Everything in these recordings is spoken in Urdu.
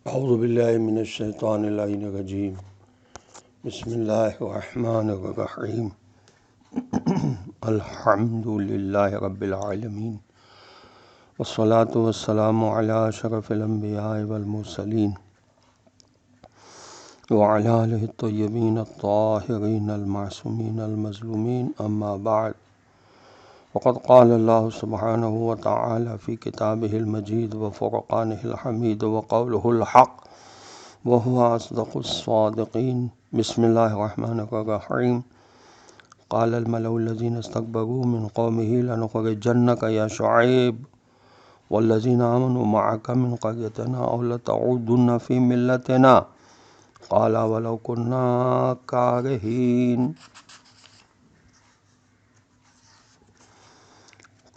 اعوذ باللہ من الشیطان اللعین الرجیم بسم اللہ الرحمن الرحیم الحمد للہ رب العالمین والصلاة والسلام علی اشرف الانبیاء والمرسلین وعلی آلہ الطیبین الطاہرین المعصومین المظلومین اما بعد وقد قال اللہ سبحانہ وتعالی فی کتابہ المجید وفرقانہ الحمید وقولہ الحق وهو اصدق الصادقین بسم اللہ الرحمن الرحیم قال الملأ الذین استكبروا من قومه لنخرجنك یا شعیب والذین آمنوا معك من قريتنا أو لتعودن في ملتنا قال ولو كنا كارهين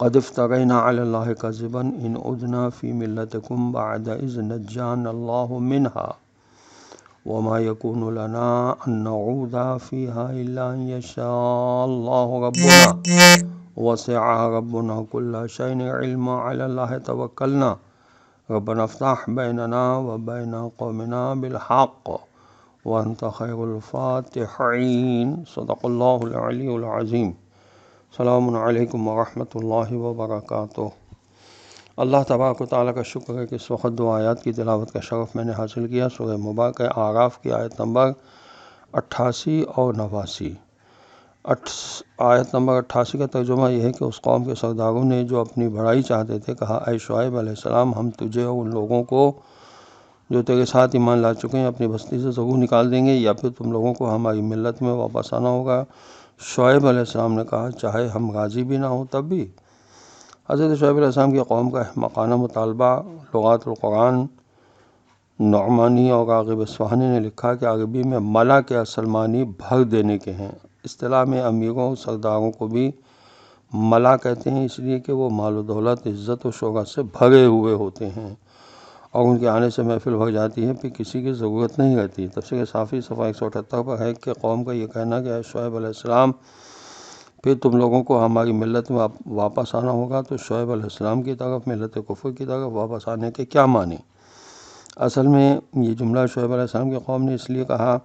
قد افترينا على الله كذبا إن عدنا في ملتكم بعد إذ نجانا الله منها وما يكون لنا أن نعود فيها إلا أن يشاء الله ربنا وسع ربنا كل شيء علما على الله توكلنا ربنا افتح بيننا وبين قومنا بالحق وأنت خير الفاتحين صدق الله العلي العظيم السلام علیکم ورحمۃ اللہ وبرکاتہ۔ اللہ تبارک و تعالیٰ کا شکر ہے کہ اس وقت دو آیات کی تلاوت کا شرف میں نے حاصل کیا۔ سورہ مبارکہ اعراف کی آیت نمبر 88 اور 89۔ آیت نمبر 88 کا ترجمہ یہ ہے کہ اس قوم کے سرداروں نے جو اپنی بڑائی چاہتے تھے کہا، اے شعیب علیہ السلام، ہم تجھے اور ان لوگوں کو جو تیرے ساتھ ایمان لا چکے ہیں اپنی بستی سے ضرور نکال دیں گے، یا پھر تم لوگوں کو ہماری ملت میں واپس آنا ہوگا۔ شعیب علیہ السلام نے کہا، چاہے ہم راضی بھی نہ ہوں تب بھی۔ حضرت شعیب علیہ السلام کی قوم کا احمقانہ مطالبہ لغات القرآن نعمانی اور راغب اصفہانی نے لکھا کہ عربی میں ملا کے اصل معنی بھر دینے کے ہیں۔ اصطلاح میں امیروں اور سرداروں کو بھی ملا کہتے ہیں، اس لیے کہ وہ مال و دولت، عزت و شہرت سے بھرے ہوئے ہوتے ہیں اور ان کے آنے سے محفل بھر جاتی ہے، پھر کسی کی ضرورت نہیں رہتی۔ تفسیر صافی صفحہ 178 پر ہے کہ قوم کا یہ کہنا کہ اے شعیب علیہ السلام، پھر تم لوگوں کو ہماری ملت میں واپس آنا ہوگا، تو شعیب علیہ السلام کی طرف، ملت کفر کی طرف واپس آنے کے کیا معنی؟ اصل میں یہ جملہ شعیب علیہ السلام کی قوم نے اس لیے کہا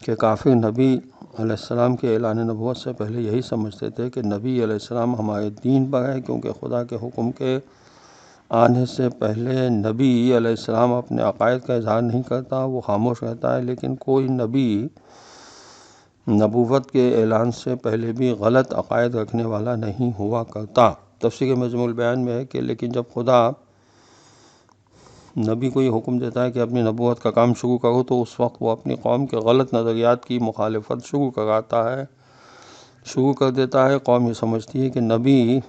کہ کافر نبی علیہ السلام کے اعلان نبوت سے پہلے یہی سمجھتے تھے کہ نبی علیہ السلام ہمارے دین پر ہے، کیونکہ خدا کے حکم کے آنے سے پہلے نبی علیہ السلام اپنے عقائد کا اظہار نہیں کرتا، وہ خاموش رہتا ہے، لیکن کوئی نبی نبوت کے اعلان سے پہلے بھی غلط عقائد رکھنے والا نہیں ہوا کرتا۔ تفسیر مجموع البیان میں ہے کہ لیکن جب خدا نبی کو یہ حکم دیتا ہے کہ اپنی نبوت کا کام شروع کرو، تو اس وقت وہ اپنی قوم کے غلط نظریات کی مخالفت شروع کر دیتا ہے۔ قوم یہ سمجھتی ہے کہ نبی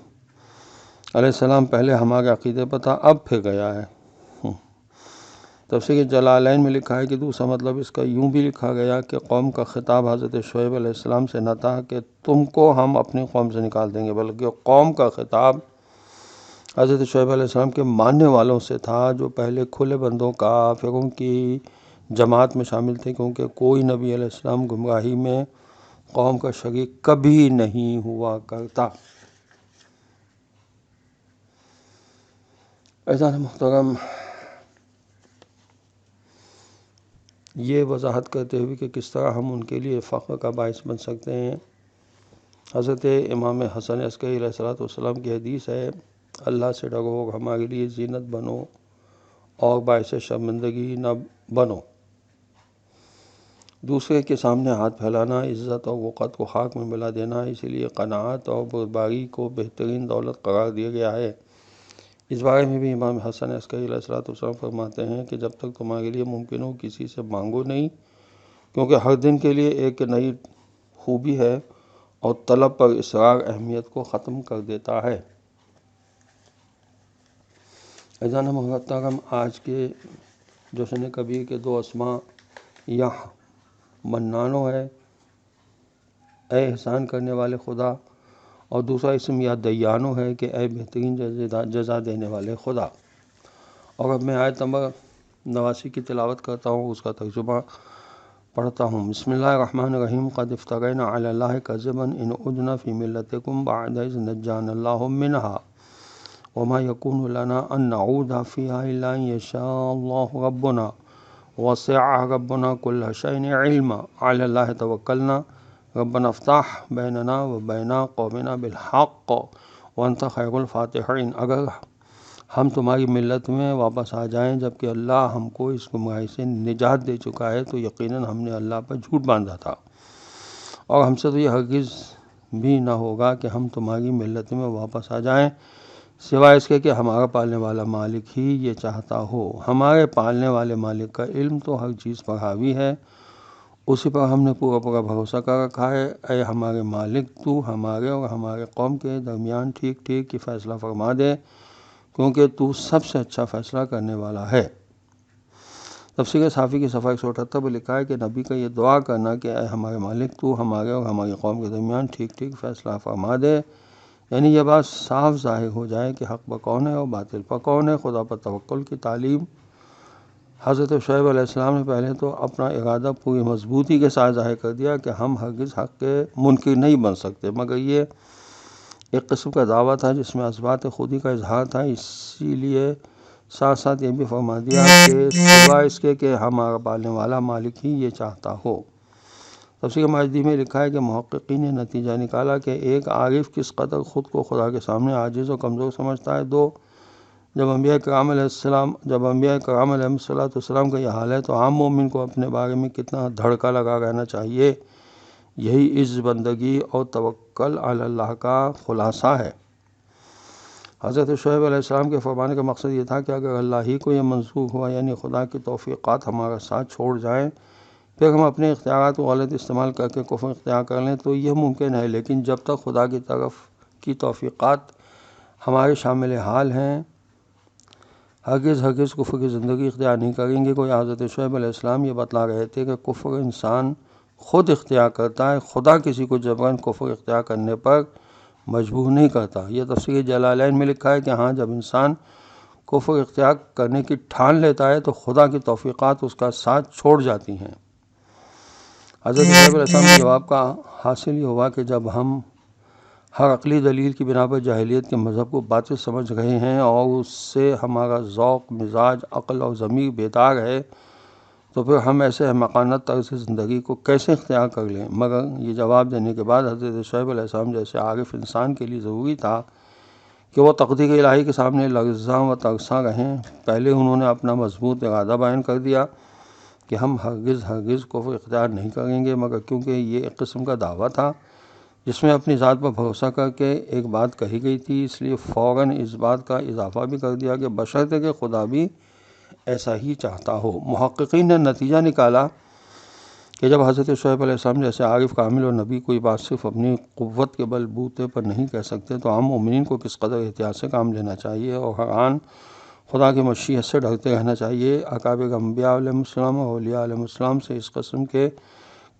علیہ السلام پہلے ہمارے عقیدے پر تھا، اب پھر گیا ہے۔ تفسیر جلالین میں لکھا ہے کہ دوسرا مطلب اس کا یوں بھی لکھا گیا کہ قوم کا خطاب حضرت شعیب علیہ السلام سے نہ تھا کہ تم کو ہم اپنی قوم سے نکال دیں گے، بلکہ قوم کا خطاب حضرت شعیب علیہ السلام کے ماننے والوں سے تھا، جو پہلے کھلے بندوں کافروں کی جماعت میں شامل تھے، کیونکہ کوئی نبی علیہ السلام گمراہی میں قوم کا شریک کبھی نہیں ہوا کرتا۔ عزیزان محترم، یہ وضاحت کرتے ہوئے کہ کس طرح ہم ان کے لیے فخر کا باعث بن سکتے ہیں، حضرت امام حسن عسکری علیہ السلام کی حدیث ہے، اللہ سے ڈرو، ہمارے لیے زینت بنو اور باعث شرمندگی نہ بنو۔ دوسرے کے سامنے ہاتھ پھیلانا، عزت اور وقت کو خاک میں ملا دینا، اسی لیے قناعت اور بردباری کو بہترین دولت قرار دیا گیا ہے۔ اس بارے میں بھی امام حسن عسکری علیہ السلام فرماتے ہیں کہ جب تک تمہارے لیے ممکن ہو کسی سے مانگو نہیں، کیونکہ ہر دن کے لیے ایک نئی خوبی ہے اور طلب پر اصرار اہمیت کو ختم کر دیتا ہے۔ عزیزان محترم، آج کے جشن کبیر کے دو اسماء یا منانو ہے، اے احسان کرنے والے خدا، اور دوسرا اسم یا دیانو ہے کہ اے بہترین جزا دینے والے خدا۔ اور اب میں آیت نمبر 89 کی تلاوت کرتا ہوں، اس کا ترجمہ پڑھتا ہوں۔ بسم اللہ الرحمن الرحیم، قد افترینا علی اللہ کذبا ان عدنا فی ملتکم بعد اذ نجانا اللہ منها وما يكون لنا أن نعود فيها إلا أن يشاء الله ربنا وسع ربنا كل شيء علما على الله توكلنا ربنا افتح بيننا وبين قومنا بالحق وانت خیر الفاتحین۔ اگر ہم تمہاری ملت میں واپس آ جائیں جبکہ اللہ ہم کو اس گمراہی سے نجات دے چکا ہے تو یقیناً ہم نے اللہ پر جھوٹ باندھا تھا، اور ہم سے تو یہ ہرگز بھی نہ ہوگا کہ ہم تمہاری ملت میں واپس آ جائیں سوائے اس کے کہ ہمارا پالنے والا مالک ہی یہ چاہتا ہو۔ ہمارے پالنے والے مالک کا علم تو ہر چیز پر حاوی ہے، اسی پر ہم نے پورا پورا بھروسہ کر رکھا ہے۔ اے ہمارے مالک، تو ہمارے اور ہمارے قوم کے درمیان ٹھیک ٹھیک کی فیصلہ فرما دے، کیونکہ تو سب سے اچھا فیصلہ کرنے والا ہے۔ تفسیر صافی کی صفحہ 178 پر لکھا ہے کہ نبی کا یہ دعا کرنا کہ اے ہمارے مالک، تو ہمارے اور ہماری قوم کے درمیان ٹھیک ٹھیک فیصلہ فرما دے، یعنی یہ بات صاف ظاہر ہو جائے کہ حق پر کون ہے اور باطل پر کون ہے۔ خدا پر توکل کی تعلیم حضرت شعیب علیہ السلام نے پہلے تو اپنا ارادہ پوری مضبوطی کے ساتھ ظاہر کر دیا کہ ہم ہرگز حق کے منکر نہیں بن سکتے، مگر یہ ایک قسم کا دعویٰ تھا جس میں اثبات خودی کا اظہار تھا۔ اسی لیے ساتھ ساتھ یہ بھی فرما دیا کہ سوائے اس کے کہ ہمارا پالنے والا مالک ہی یہ چاہتا ہو۔ تفسیر ماجدی میں لکھا ہے کہ محققین نے نتیجہ نکالا کہ ایک عارف کس قدر خود کو خدا کے سامنے عاجز و کمزور سمجھتا ہے۔ دو، جب انبیاء کرام علیہ السلام کا یہ حال ہے تو عام مومن کو اپنے بارے میں کتنا دھڑکا لگا رہنا چاہیے۔ یہی عز بندگی اور توکل علی اللہ کا خلاصہ ہے۔ حضرت شعیب علیہ السلام کے فرمانے کا مقصد یہ تھا کہ اگر اللہ ہی کو یہ منظور ہوا، یعنی خدا کی توفیقات ہمارا ساتھ چھوڑ جائیں، پھر ہم اپنے اختیارات کو غلط استعمال کر کے کفر اختیار کر لیں تو یہ ممکن ہے، لیکن جب تک خدا کی طرف کی توفیقات ہمارے شامل حال ہیں ہرگز کفر کی زندگی اختیار نہیں کریں گے۔ کوئی حضرت شعیب علیہ السلام یہ بتلا رہے تھے کہ کفر انسان خود اختیار کرتا ہے، خدا کسی کو جبراً کفر اختیار کرنے پر مجبور نہیں کرتا۔ یہ تفسیر جلالین میں لکھا ہے کہ ہاں، جب انسان کفر اختیار کرنے کی ٹھان لیتا ہے تو خدا کی توفیقات اس کا ساتھ چھوڑ جاتی ہیں۔ حضرت شعیب علیہ السلام کے جواب کا حاصل یہ ہوا کہ جب ہم ہر عقلی دلیل کی بنا پر جاہلیت کے مذہب کو باطل سمجھ رہے ہیں اور اس سے ہمارا ذوق، مزاج، عقل اور ضمیر بیدار ہے، تو پھر ہم ایسے احمقانہ طرز زندگی کو کیسے اختیار کر لیں؟ مگر یہ جواب دینے کے بعد حضرت شعیب علیہ السلام جیسے عارف انسان کے لیے ضروری تھا کہ وہ تقدیر الہی کے سامنے لرزاں و ترساں رہیں۔ پہلے انہوں نے اپنا مضبوط ارادہ بیان کر دیا کہ ہم ہرگز کفر اختیار نہیں کریں گے، مگر کیونکہ یہ ایک قسم کا دعویٰ تھا جس میں اپنی ذات پر بھروسہ کر کے ایک بات کہی گئی تھی، اس لیے فوراً اس بات کا اضافہ بھی کر دیا کہ بشرطے کہ خدا بھی ایسا ہی چاہتا ہو۔ محققین نے نتیجہ نکالا کہ جب حضرت شعیب علیہ السلام جیسے عارف کامل اور نبی کوئی بات صرف اپنی قوت کے بل بوتے پر نہیں کہہ سکتے تو عام مومنین کو کس قدر احتیاط سے کام لینا چاہیے اور ہر آن خدا کی مشیت سے ڈرتے رہنا چاہیے۔ اکابر انبیاء علیہ السلام اور اولیاء علیہ السلام سے اس قسم کے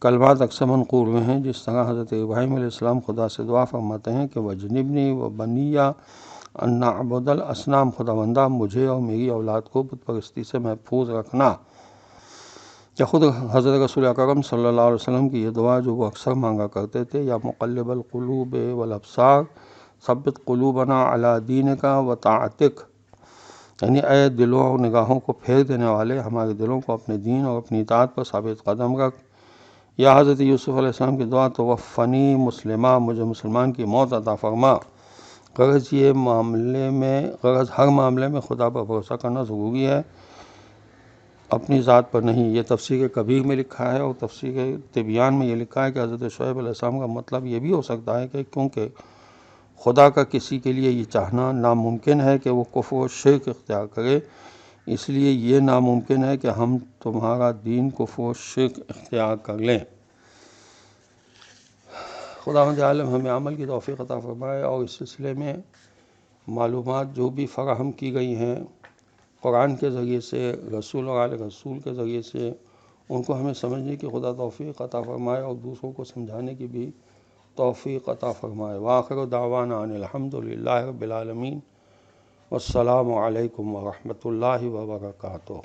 کلمات اکثر منقول ہوئے ہیں، جس طرح حضرت ابراہیم علیہ السلام خدا سے دعا فرماتے ہیں کہ وَجْنِبْنِي وَبَنِيَّ أَن نَعْبُدَ الْأَصْنَامَ، خداوندہ مجھے اور میری اولاد کو بت پرستی سے محفوظ رکھنا۔ یا خود حضرت رسول اکرم صلی اللہ علیہ وسلم کی یہ دعا جو وہ اکثر مانگا کرتے تھے، یا مقلب القلوب والابصار ثبت قلوبنا علی دینک وطاعتک، یعنی اے دلوں اور نگاہوں کو پھیر دینے والے، ہمارے دلوں کو اپنے دین اور اپنی اطاعت پر ثابت قدم رکھ۔ یا حضرت یوسف علیہ السلام کی دعا توفنی مسلمہ، مجھے مسلمان کی موت عطا فرما۔ غرض ہر معاملے میں خدا پر بھروسہ کرنا ضروری ہے، اپنی ذات پر نہیں۔ یہ تفسیر کبیر میں لکھا ہے، اور تفسیر تبیان میں یہ لکھا ہے کہ حضرت شعیب علیہ السلام کا مطلب یہ بھی ہو سکتا ہے کہ کیونکہ خدا کا کسی کے لیے یہ چاہنا ناممکن ہے کہ وہ کفر و شرک اختیار کرے، اس لیے یہ ناممکن ہے کہ ہم تمہارا دین کفر و شرک اختیار کر لیں۔ خداوند عالم ہمیں عمل کی توفیق عطا فرمائے، اور اس سلسلے میں معلومات جو بھی فراہم کی گئی ہیں قرآن کے ذریعے سے، رسول اور آل رسول کے ذریعے سے، ان کو ہمیں سمجھنے کی خدا توفیق عطا فرمائے اور دوسروں کو سمجھانے کی بھی توفیق عطا فرمائے۔ وآخر دعوانا ان الحمد للہ رب العالمین، والسلام علیکم ورحمۃ اللہ وبرکاتہ۔